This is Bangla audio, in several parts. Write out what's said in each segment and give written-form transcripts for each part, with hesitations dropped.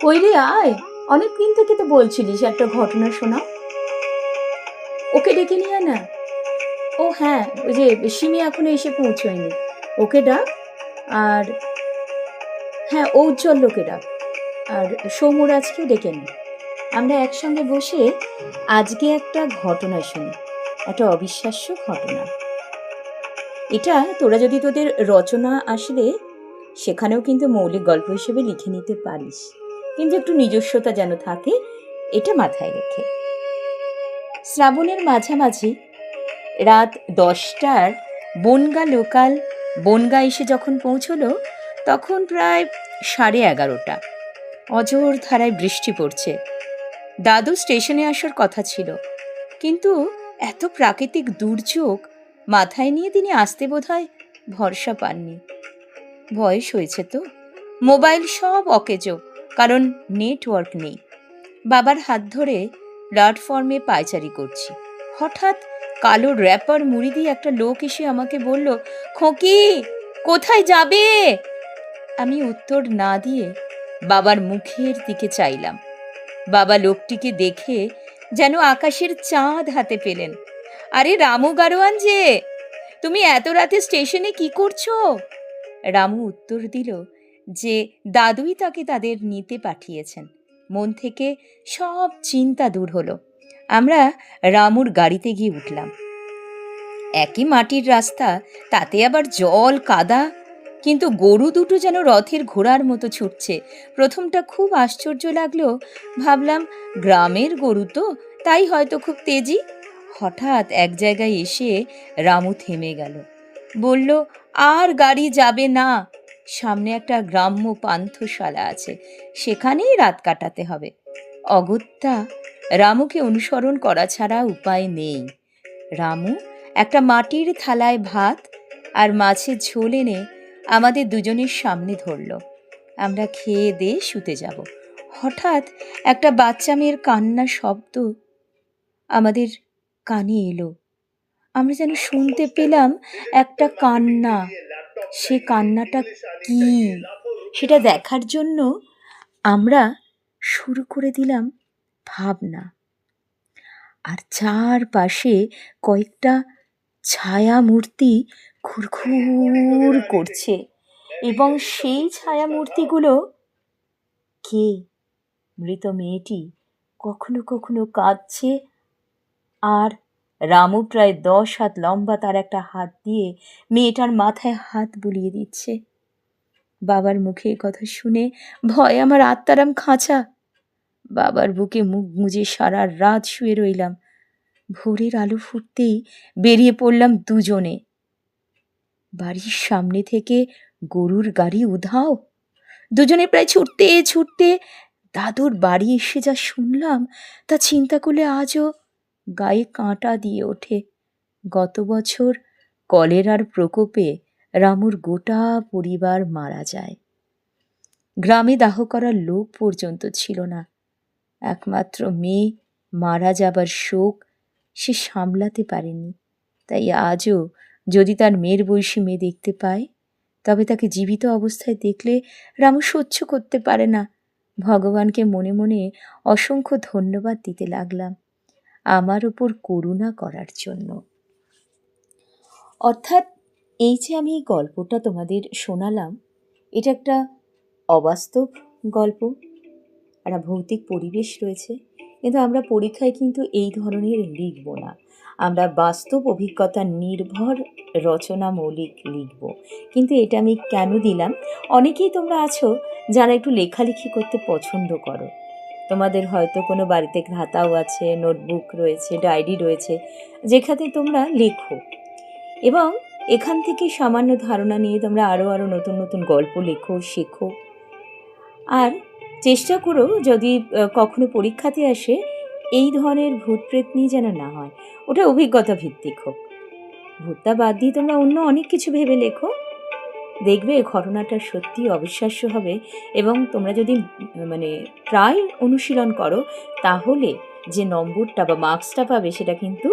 কই রে আয়, অনেকদিন থেকে তো বলছিলিস একটা ঘটনা শোনা। ওকে ডেকে নিয়ে আয় না। ও হ্যাঁ, ওই যে সিমি এখনো এসে পৌঁছয়নি, ওকে ডাক। আর হ্যাঁ, ঔজ্জ্বল্যকে ডাক। আর সৌমরাজকেও ডেকে নে। আমরা একসঙ্গে বসে আজকে একটা ঘটনা শুনি, একটা অবিশ্বাস্য ঘটনা। এটা তোরা যদি তোদের রচনা আসলে সেখানেও কিন্তু মৌলিক গল্প হিসেবে লিখে নিতে পারিস, কিন্তু একটু নিজস্বতা যেন থাকে, এটা মাথায় রেখে। শ্রাবণের মাঝামাঝি রাত 10টার বনগা লোকাল বনগা এসে যখন পৌঁছলো, তখন প্রায় 11:30। অঝোর ধারায় বৃষ্টি পড়ছে। দাদু স্টেশনে আসার কথা ছিল, কিন্তু এত প্রাকৃতিক দুর্যোগ মাথায় নিয়ে তিনি আসতে বোধহয় ভরসা পাননি। বয়স হয়েছে তো, মোবাইল সব অকেজো, কারণ নেটওয়ার্ক নেই। বাবার হাত ধরে প্ল্যাটফর্মে পায়চারি করছি। হঠাৎ কালো র্যাপার মুড়ি দিয়ে একটা লোক এসে আমাকে বলল, খোকি কোথায় যাবে? আমি উত্তর না দিয়ে বাবার মুখের দিকে চাইলাম। বাবা লোকটিকে দেখে যেন আকাশের চাঁদ হাতে পেলেন। আরে রামু গারোয়ান যে, তুমি এত রাতে স্টেশনে কি করছো? রামু উত্তর দিল যে দাদুই তাকে তাদের নিতে পাঠিয়েছেন। মন থেকে সব চিন্তা দূর হলো। আমরা রামুর গাড়িতে গিয়ে উঠলাম। একই মাটির রাস্তা, তাতে আবার জল কাদা, কিন্তু গরু দুটো যেন রথের ঘোড়ার মতো ছুটছে। প্রথমটা খুব আশ্চর্য লাগলো, ভাবলাম গ্রামের গরু তো, তাই হয়তো খুব তেজি। হঠাৎ এক জায়গায় এসে রামু থেমে গেল, বলল, আর গাড়ি যাবে না, সামনে একটা গ্রাম্য পান্থশালা আছে, সেখানেই রাত কাটাতে হবে। অগত্যা রামুকে অনুসরণ করা ছাড়া উপায় নেই। রামু একটা মাটির থালায় ভাত আর মাছের ঝোল এনে আমাদের দুজনের সামনে ধরল। আমরা খেয়ে দিয়ে শুতে যাব। হঠাৎ একটা বাচ্চা মেয়ের কান্নার শব্দ আমাদের কানে এলো। আমরা যেন শুনতে পেলাম একটা কান্না। সে কান্নাটা কি, সেটা দেখার জন্য আমরা শুরু করে দিলাম ভাবনা। আর চারপাশে কয়েকটা ছায়া মূর্তি ঘুরঘুর করছে, এবং সেই ছায়া মূর্তিগুলো কে? মৃত মেয়েটি কখনো কখনো কাঁদছে, আর রামু প্রায় 10 হাত লম্বা তার একটা হাত দিয়ে মেয়েটার মাথায় হাত বুলিয়ে দিচ্ছে। বাবার মুখে কথা শুনে ভয় আমার আত্মারাম খাঁচা। বাবার বুকে মুখ গুঁজে সারা রাত শুয়ে রইলাম। ভোরের আলো ফুটতেই বেরিয়ে পড়লাম দুজনে। বাড়ির সামনে থেকে গরুর গাড়ি উধাও। দুজনে প্রায় ছুটতে ছুটতে দাদুর বাড়ি এসে যা শুনলাম, তা চিন্তা করলে আজও গায়ে কাঁটা দিয়ে ওঠে। গত বছর কলেরার প্রকোপে রামুর গোটা পরিবার মারা যায়। গ্রামে দাহ করার লোক পর্যন্ত ছিল না। একমাত্র মেয়ে মারা যাবার শোক সে সামলাতে পারেনি। তাই আজও যদি তার মেয়ের বয়সী মেয়ে দেখতে পায়, তবে তাকে জীবিত অবস্থায় দেখলে রামু সহ্য করতে পারে না। ভগবানকে মনে মনে অসংখ্য ধন্যবাদ দিতে লাগলাম আমার উপর করুণা করার জন্য। অর্থাৎ এই যে আমি এই গল্পটা তোমাদের শোনালাম, এটা একটা অবাস্তব গল্প, একটা ভৌতিক পরিবেশ রয়েছে, কিন্তু আমরা পরীক্ষায় কিন্তু এই ধরনের লিখব না। আমরা বাস্তব অভিজ্ঞতা নির্ভর রচনা মৌলিক লিখব। কিন্তু এটা আমি কেন দিলাম, অনেকেই তোমরা আছো যারা একটু লেখালেখি করতে পছন্দ করো। তোমাদের হয়তো কোনো বাড়িতে খাতাও আছে, নোটবুক রয়েছে, ডায়েরি রয়েছে, যেখানে তোমরা লেখো, এবং এখান থেকে সামান্য ধারণা নিয়ে তোমরা আরও নতুন নতুন গল্প লেখো, শেখো। আর চেষ্টা করো যদি কখনো পরীক্ষাতে আসে এই ধরনের ভূত প্রেত নিয়ে যেন না হয়, ওটা অভিজ্ঞতা ভিত্তিক হোক। ভূতটা বাদ দিয়ে তোমরা অন্য অনেক কিছু ভেবে লেখো, দেখবে ঘটনাটা সত্যি অবিশ্বাস্য হবে। এবং তোমরা যদি প্রায় অনুশীলন করো, তাহলে যে নম্বরটা বা মার্কসটা পাবে সেটা কিন্তু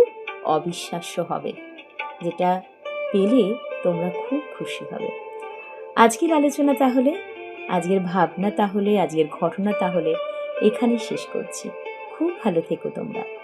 অবিশ্বাস্য হবে, যেটা পেলে তোমরা খুব খুশি হবে। আজকের আলোচনা তাহলে আজকের ভাবনা তাহলে, আজকের ঘটনা তাহলে এখানেই শেষ করছি। খুব ভালো থেকো তোমরা।